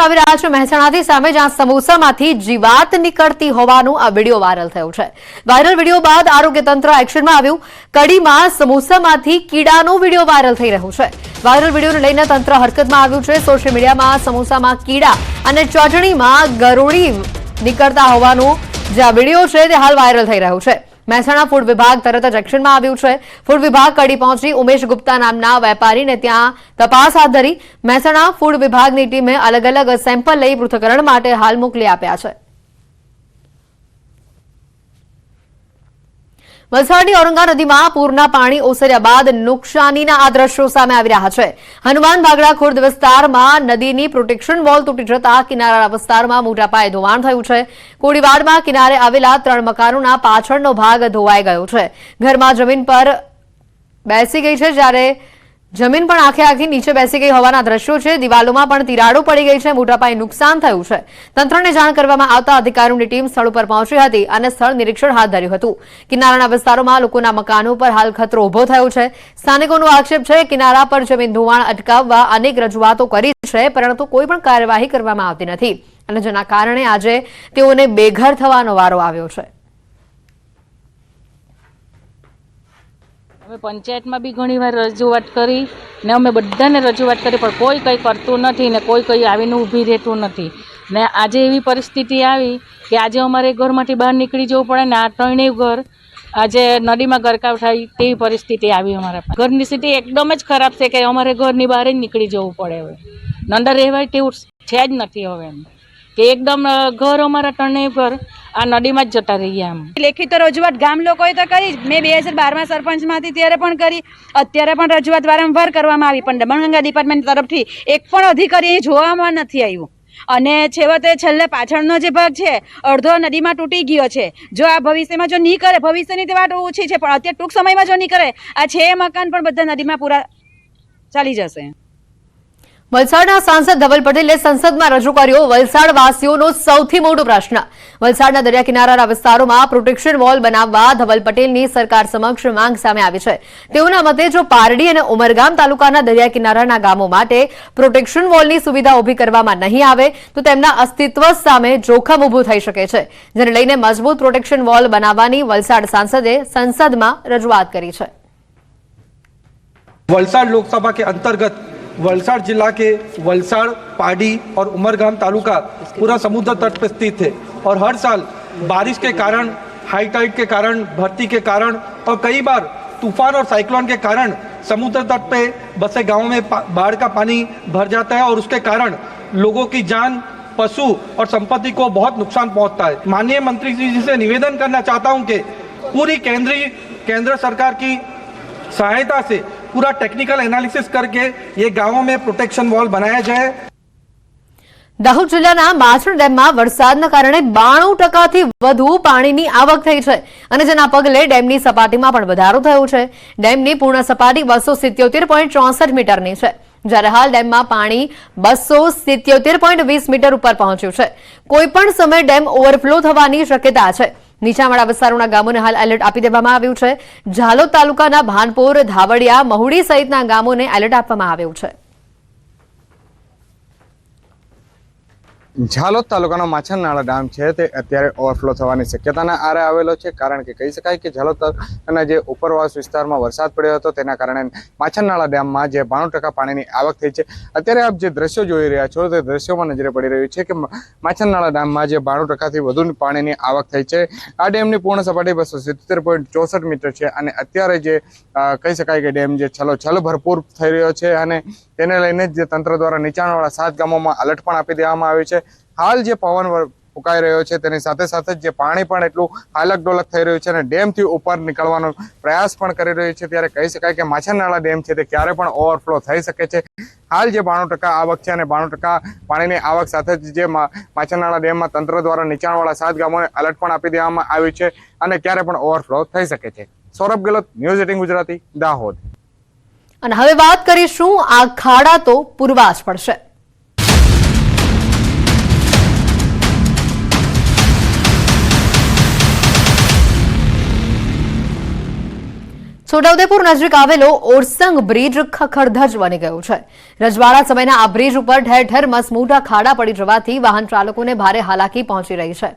આવી રહ્યા છે મહેસાણાથી સામે, જ્યાં સમોસામાંથી જીવાત નીકળતી હોવાનું આ વિડીયો વાયરલ થયો છે। વાયરલ વિડીયો બાદ આરોગ્ય તંત્ર એક્શનમાં આવ્યું। કડીમાં સમોસામાંથી કીડાનો વિડીયો વાયરલ થઈ રહ્યો છે। વાયરલ વિડીયોને લઈને તંત્ર હરકતમાં આવ્યું છે। સોશિયલ મીડિયામાં સમોસામાં કીડા અને ચટણીમાં ગરોળી નીકળતા હોવાનો જે આ વિડીયો છે તે હાલ વાયરલ થઈ રહ્યો છે। મહેસાણા ફૂડ વિભાગ તરત જ એક્શનમાં આવ્યું છે। ફૂડ વિભાગ કડી પહોંચી ઉમેશ ગુપ્તા નામના વેપારીને ત્યાં તપાસ હાથ ધરી। મહેસાણા ફૂડ વિભાગની ટીમે અલગ અલગ સેમ્પલ લઈ પૃથ્થકરણ માટે હાલ મોકલી આપ્યા છે। વલસાડની ઔરંગા નદીમાં પૂરના પાણી ઓસર્યા બાદ નુકસાનીના આ દ્રશ્યો સામે આવી રહ્યા છે। હનુમાન ભાગડા ખુર્દ વિસ્તારમાં નદીની પ્રોટેક્શન વોલ તૂટી જતા કિનારા વિસ્તારમાં મોટા પાયે ધોવાણ થયું છે। કોડીવાડમાં કિનારે આવેલા 3 મકાનોના પાછળનો ભાગ ધોવાઈ ગયો છે। ઘરમાં જમીન પર બેસી ગઈ છે, જ્યારે જમીન પણ આખે આખી નીચે બેસી ગઈ હોવાના દ્રશ્યો છે। દિવાલોમાં પણ તિરાડો પડી ગઈ છે। મોટા પાયે નુકસાન થયું છે। તંત્રને જાણ કરવામાં આવતા અધિકારીઓની ટીમ સ્થળ પર પહોંચી હતી અને સ્થળ નિરીક્ષણ હાથ ધર્યું હતું। કિનારાના વિસ્તારોમાં લોકોના મકાનો પર હાલ ખતરો ઉભો થયો છે। સ્થાનિકોનો આક્ષેપ છે કિનારા પર જમીન ધોવાણ અટકાવવા અનેક રજૂઆતો કરી છે, પરંતુ કોઈ પણ કાર્યવાહી કરવામાં આવતી નથી અને જેના કારણે આજે તેઓને બેઘર થવાનો વારો આવ્યો છે। અમે પંચાયતમાં બી ઘણીવાર રજૂઆત કરી ને અમે બધાને રજૂઆત કરી, પણ કોઈ કંઈ કરતું નથી ને કોઈ કંઈ આવીને ઊભી રહેતું નથી ને આજે એવી પરિસ્થિતિ આવી કે આજે અમારે ઘરમાંથી બહાર નીકળી જવું પડે ને આ ત્રણેય ઘર આજે નદીમાં ગરકાવ થાય તેવી પરિસ્થિતિ આવી અમારા પાસે। ઘરની સ્થિતિ એકદમ જ ખરાબ છે કે અમારે ઘરની બહાર જ નીકળી જવું પડે। હવે અંદર રહેવાય તેવું છે જ નથી હવે એમ કે એકદમ ઘર અમારા ત્રણેય ઘર આ નદીમાં જ જતા રહ્યા। એમ લેખિત રજૂઆત ગામ લોકોએ તો કરી જ। મેં 2012માં સરપંચમાંથી ત્યારે પણ કરી, અત્યારે પણ રજૂઆત વારંવાર કરવામાં આવી, પણ દમણગંગા ડિપાર્ટમેન્ટ તરફથી એક પણ અધિકારી જોવામાં નથી આવ્યું અને છેવટે છેલ્લે પાછળનો જે ભાગ છે અડધો નદીમાં તૂટી ગયો છે। જો આ ભવિષ્યમાં જો નહીં કરે, ભવિષ્યની તે વાત ઓછી છે, પણ અત્યારે ટૂંક સમયમાં જો નહીં કરે આ 6 મકાન પણ બધા નદીમાં પૂરા ચાલી જશે। વલસાડના સાંસદ ધવલ પટેલે સંસદમાં રજૂ કર્યો વલસાડવાસીઓનો સૌથી મોટો પ્રશ્ન। વલસાડના દરિયા કિનારાના વિસ્તારોમાં પ્રોટેક્શન વોલ બનાવવા ધવલ પટેલની સરકાર સમક્ષ માંગ સામે આવી છે। તેઓના મતે જો પારડી અને ઉમરગામ તાલુકાના દરિયા કિનારાના ગામો માટે પ્રોટેક્શન વોલની સુવિધા ઊભી કરવામાં નહીં આવે તો તેમના અસ્તિત્વ સામે જોખમ ઊભું થઈ શકે છે, જેને લઈને મજબૂત પ્રોટેક્શન વોલ બનાવવાની વલસાડ સાંસદે સંસદમાં રજૂઆત કરી છે। वलसाड लोकसभा के अंतर्गत वलसाड जिला के वलसाड, पाडी और उमरगाम तालुका पूरा समुद्र तट पर स्थित है और हर साल बारिश के कारण, हाई टाइड के कारण, भर्ती के कारण और कई बार तूफान और साइक्लोन के कारण समुद्र तट पे बसे गांवों में बाढ़ का पानी भर जाता है और उसके कारण लोगों की जान, पशु और संपत्ति को बहुत नुकसान पहुंचता है। माननीय मंत्री जी से निवेदन करना चाहता हूं कि पूरी केंद्र सरकार की सहायता से पूरा टेक्निकल एनालिसिस करके ये गांवों में प्रोटेक्शन वॉल बनाया जाए। દાહોદ જિલ્લાના માછણ ડેમમાં વરસાદના કારણે 92% વધુ પાણીની આવક થઈ છે અને જેના પગલે ડેમની સપાટીમાં પણ વધારો થયો છે। ડેમની પૂર્ણ સપાટી 277.64 મીટરની છે, જ્યારે હાલ ડેમમાં પાણી 277.20 મીટર ઉપર પહોંચ્યું છે। કોઈપણ સમયે ડેમ ઓવરફ્લો થવાની શક્યતા છે। નીચાણવાળા વિસ્તારોના ગામોને હાલ એલર્ટ આપી દેવામાં આવ્યું છે। ઝાલોદ તાલુકાના ભાનપુર, ધાવડિયા, મહુડી સહિતના ગામોને એલર્ટ આપવામાં આવ્યું છે। ઝાલોદ તાલુકાનો માછણનાળા ડેમ છે તે અત્યારે ઓવરફ્લો થવાની શક્યતાના આરે આવેલો છે, કારણ કે કહી શકાય કે ઝાલોદ તાલુકાના જે ઉપરવાસ વિસ્તારમાં વરસાદ પડ્યો હતો તેના કારણે માછણનાળા ડેમમાં જે 92% પાણીની આવક થઈ છે। અત્યારે આપ જે દ્રશ્યો જોઈ રહ્યા છો તે દ્રશ્યોમાં નજરે પડી રહ્યું છે કે માછણનાળા ડેમમાં જે 92%થી વધુ પાણીની આવક થઈ છે। આ ડેમની પૂર્ણ સપાટી 277.64 મીટર છે અને અત્યારે જે કહી શકાય કે ડેમ જે છલોછલ ભરપૂર થઈ રહ્યો છે અને તેને લઈને જ તંત્ર દ્વારા નીચાણવાળા 7 ગામોમાં એલર્ટ પણ આપી દેવામાં આવ્યું છે। હાલ જે પવન ફૂંકાઈ રહ્યો છે તેની સાથે સાથે જે પાણી પણ એટલું હાલક ડોલક થઈ રહ્યું છે અને ડેમથી ઉપર નીકળવાનો પ્રયાસ પણ કરી રહ્યું છે, ત્યારે કહી શકાય કે માછણનાળા ડેમ છે તે ક્યારે પણ ઓવરફ્લો થઈ શકે છે। હાલ જે 92% આવક છે અને 92% પાણીની આવક સાથે જ જે માછણનાળા ડેમમાં તંત્ર દ્વારા નીચાણવાળા 7 ગામોને એલર્ટ પણ આપી દેવામાં આવ્યું છે અને ક્યારે પણ ઓવરફ્લો થઈ શકે છે। સૌરભ ગેહલોત, ન્યૂઝ 18 ગુજરાતી, દાહોદ। અને હવે વાત કરીશું આ ખાડા તો પૂરવા જ પડશે। છોટાઉદેપુર નજીક આવેલો ઓરસંગ બ્રિજ ખખડધજ બની ગયો છે. રજવાડા સમયના આ બ્રિજ ઉપર ઠેર ઠેર મસમોટા ખાડા પડી જવાથી વાહન ચાલકોને ભારે હાલાકી પહોંચી રહી છે.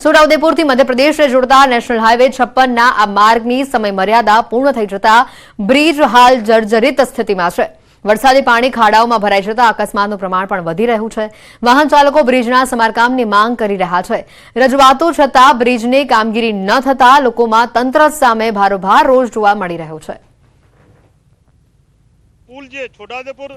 છોટાઉદેપુરથી મધ્યપ્રદેશને જોડતા નેશનલ હાઈવે 56ના આ માર્ગની સમય મર્યાદા પૂર્ણ થઈ જતા બ્રિજ હાલ જર્જરિત સ્થિતિમાં છે. વરસાદી પાણી ખાડાઓમાં ભરાઈ જતા અકસ્માતનું પ્રમાણ પણ વધી રહ્યું છે. વાહન ચાલકો બ્રિજના સમારકામની માંગ કરી રહ્યા છે. રજૂઆતો છતાં બ્રિજની કામગીરી ન થતા લોકોમાં તંત્ર સામે ભારોભાર રોષ જોવા મળી રહ્યો છે. પુલ જે છોટાઉદેપુર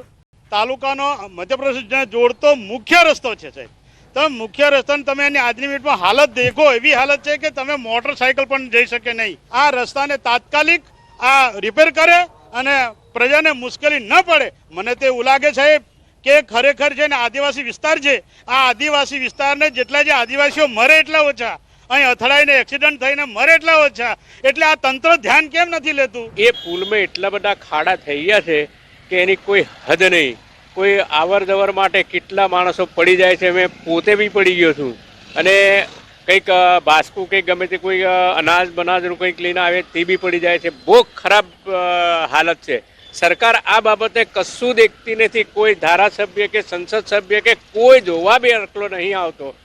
તાલુકાનો મધ્યપ્રદેશને જોડતો મુખ્ય રસ્તો છે સાહેબ. તમે મુખ્ય રસ્તાની તમે એની આજની મિનિટમાં હાલત દેખો, એવી હાલત છે કે તમે મોટરસાયકલ પણ જઈ શકે નહીં. આ રસ્તાને તાત્કાલિક આ રિપેર કરે અને પ્રજાને મુશ્કેલી ન પડે. મને તો એવું લાગે સાહેબ કે ખરેખર છે ને આદિવાસી વિસ્તાર છે, આ આદિવાસી વિસ્તારને જેટલા જે આદિવાસીઓ મરે એટલા ઓછા, અહીં અથડાઈને એક્સિડન્ટ થઈને મરે એટલા ઓછા. એટલે આ તંત્ર ધ્યાન કેમ નથી લેતું? એ પુલમાં એટલા બધા ખાડા થઈ ગયા છે કે એની કોઈ હદ નહીં. કોઈ આવર જવર માટે કેટલા માણસો પડી જાય છે. મેં પોતે બી પડી ગયો છું. અને કંઈક બાસ્કું કંઈક ગમે તે કોઈ અનાજ બનાજનું કંઈક લઈને આવે તે બી પડી જાય છે. બહુ ખરાબ હાલત છે. સરકાર આ બાબતે કશું દેખતી નથી. કોઈ ધારાસભ્ય કે સંસદ સભ્ય કે કોઈ જોવા બી અકલો નહીં આવતો.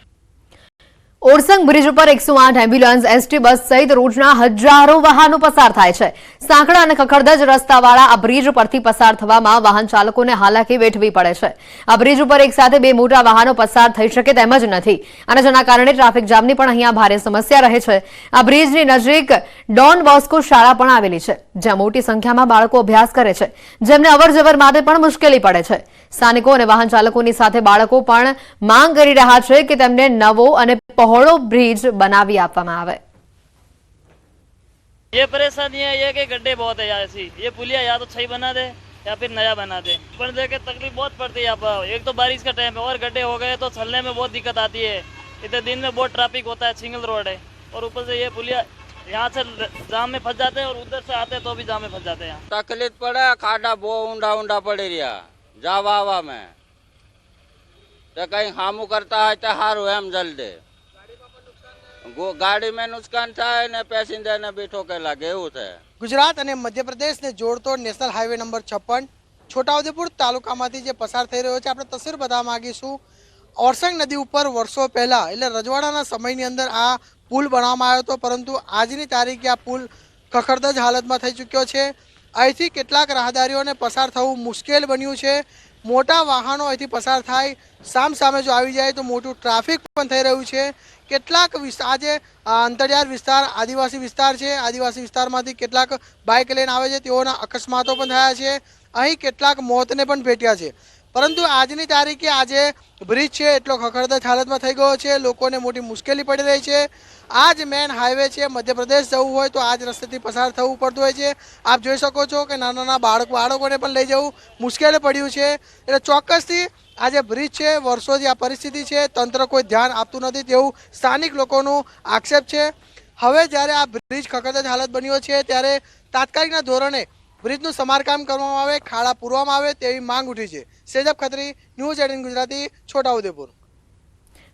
ઓરસંગ બ્રિજ ઉપર 108 એમ્બ્યુલન્સ, એસટી બસ સહિત રોજના હજારો વાહનો પસાર થાય છે. સાંકડા અને ખખડધજ રસ્તાવાળા આ બ્રિજ પરથી પસાર થવામાં વાહન ચાલકોને હાલાકી વેઠવી પડે છે. આ બ્રિજ ઉપર એક સાથે બે મોટા વાહનો પસાર થઈ શકે તેમ જ નથી અને જેના કારણે ટ્રાફિક જામની પણ અહીંયા ભારે સમસ્યા રહે છે. આ બ્રિજની નજીક ડોન બોસ્કો શાળા પણ આવેલી છે, જ્યાં મોટી સંખ્યામાં બાળકો અભ્યાસ કરે છે, જેમને અવરજવર માટે પણ મુશ્કેલી પડે છે. સ્થાનિકો અને વાહન ચાલકોની સાથે બાળકો પણ માંગ કરી રહ્યા છે કે તેમને નવો અને पहोड़ो ब्रिज बनावी आपवामां आवे. ये परेशानी है ये कि गड्ढे बहुत है यहाँ ऐसी. ये पुलिया या तो सही बना दे या फिर नया बना दे. पर देखे तकलीफ बहुत पड़ती है यहाँ पर. एक तो बारिश का टाइम है और गड्ढे हो गए तो चलने में बहुत दिक्कत आती है. इधर दिन में बहुत ट्रैफिक होता है, सिंगल रोड है और ऊपर से ये पुलिया यहाँ से जाम में फंस जाते हैं और उधर से आते हैं तो भी जाम में फंस जाते हैं. तकलीफ पड़े, खाड़ा बहुत ऊंडा ऊंडा पड़े रहा जावा आवा में तो कहीं हामू करता है तो हारू एम जल्दी गाड़ी में नुकसान થાય ને પેસેન્જર ને બેઠો કે લાગે એવું છે. ગુજરાત અને મધ્યપ્રદેશને જોડતો નેશનલ હાઈવે નંબર 56 છોટાઉદેપુર તાલુકામાંથી જે પસાર થઈ રહ્યો છે, આપણે તસવીર બતાવવા માંગીશું. ઓરસંગ નદી ઉપર વર્ષો પહેલા એટલે રજવાડાના સમયની અંદર આ પુલ બનાવવામાં આવ્યો હતો, પરંતુ આજની તારીખે આ પુલ ખખડધજ હાલતમાં થઈ ચૂક્યો છે. અહીંથી કેટલાક રાહદારીઓને પસાર થવું મુશ્કેલ બન્યું છે. મોટા વાહનો અહીંથી પસાર થાય, સામે જો આવી જાય તો મોટું ટ્રાફિક પણ થઈ રહ્યું છે. કેટલાક આજે અંતરિયાળ વિસ્તાર આદિવાસી વિસ્તાર છે, આદિવાસી વિસ્તારમાંથી કેટલાક બાઇક લઈને આવે છે, તેઓના અકસ્માતો પણ થયા છે. અહીં કેટલાક મોતને પણ ભેટ્યા છે. પરંતુ આજની તારીખે આજે બ્રિજ છે એટલો ખખડધજ હાલતમાં થઈ ગયો છે, લોકોને મોટી મુશ્કેલી પડી રહી છે. આ જ મેન હાઈવે છે, મધ્યપ્રદેશ જવું હોય તો આ જ રસ્તેથી પસાર થવું પડતું હોય છે. આપ જોઈ શકો છો કે નાના બાળકોને પણ લઈ જવું મુશ્કેલ પડ્યું છે. એટલે ચોક્કસથી આ જે બ્રિજ છે વર્ષોથી આ પરિસ્થિતિ છે, તંત્ર કોઈ ધ્યાન આપતું નથી તેવું સ્થાનિક લોકોનું આક્ષેપ છે. હવે જ્યારે આ બ્રિજ ખખડધજ હાલત બન્યો છે ત્યારે તાત્કાલિકના ધોરણે બ્રિજનું સમારકામ કરવામાં આવે, ખાડા પૂરવામાં આવે તેવી માંગ ઉઠી છે. સેજબ Khatri, news 18 Gujarati, Chhota Udepur.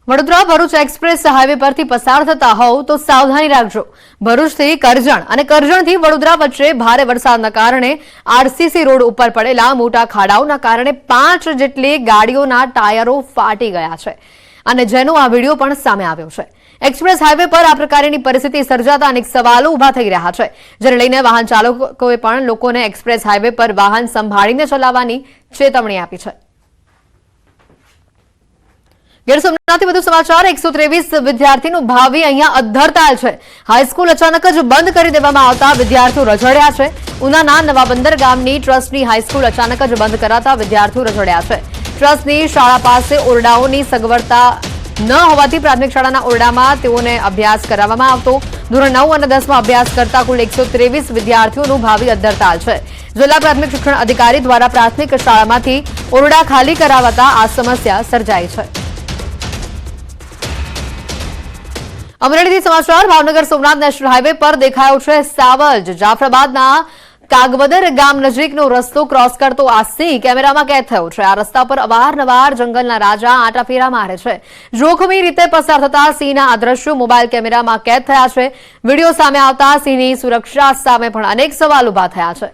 Vadodara Bharuch express highway પરથી પસાર થતા હોવ તો સાવધાની રાખજો. ભરૂચથી કરજણ અને કરજણથી વડોદરા વચ્ચે ભારે વરસાદના કારણે આરસીસી રોડ ઉપર પડેલા મોટા ખાડાઓના કારણે 5 જેટલી ગાડીઓના ટાયરો ફાટી ગયા છે અને જેનો આ વિડીયો પણ સામે આવ્યો છે. એક્સપ્રેસ હાઈવે પર આ પ્રકારની પરિસ્થિતિ સર્જાતા અનેક સવાલો ઉભા થઈ રહ્યા છે, જેને લઈને વાહન ચાલકોએ પણ લોકોને એક્સપ્રેસ હાઈવે પર વાહન સંભાળીને ચલાવવાની ચેતવણી આપી છે. ગીર સોમનાથથી વધુ સમાચાર. 123 વિદ્યાર્થીનું ભાવિ અહીંયા અધ્ધરતાલ છે. હાઈસ્કૂલ અચાનક જ બંધ કરી દેવામાં આવતા વિદ્યાર્થીઓ રઝળ્યા છે. ઉનાના નવાબંદર ગામની ટ્રસ્ટની હાઈસ્કૂલ અચાનક જ બંધ કરાતા વિદ્યાર્થીઓ રઝળ્યા છે. ટ્રસ્ટની શાળા પાસે ઓરડાઓની સગવડતા ન હોવાથી પ્રાથમિક શાળાના ઓરડામાં તેઓને અભ્યાસ કરાવવામાં આવતો. ધોરણ 9 અને 10માં અભ્યાસ કરતા કુલ 123 વિદ્યાર્થીઓનું ભાવિ અધ્ધરતાલ છે. જિલ્લા પ્રાથમિક શિક્ષણ અધિકારી દ્વારા પ્રાથમિક શાળામાંથી ઓરડા ખાલી કરાવતા આ સમસ્યા સર્જાઈ છે. અમરેલીથી સમાચાર. ભાવનગર સોમનાથ નેશનલ હાઈવે પર દેખાયો છે સાવજ. જાફરાબાદના કાગવદર ગામ નજીકનો રસ્તો ક્રોસ કરતો આ સિંહ કેમેરામાં કેદ થયો છે. આ રસ્તા પર અવારનવાર જંગલના રાજા આંટાફેરા મારે છે. જોખમી રીતે પસાર થતા સિંહના આ દ્રશ્યો મોબાઈલ કેમેરામાં કેદ થયા છે. વિડીયો સામે આવતા સિંહની સુરક્ષા સામે પણ અનેક સવાલ ઉભા થયા છે.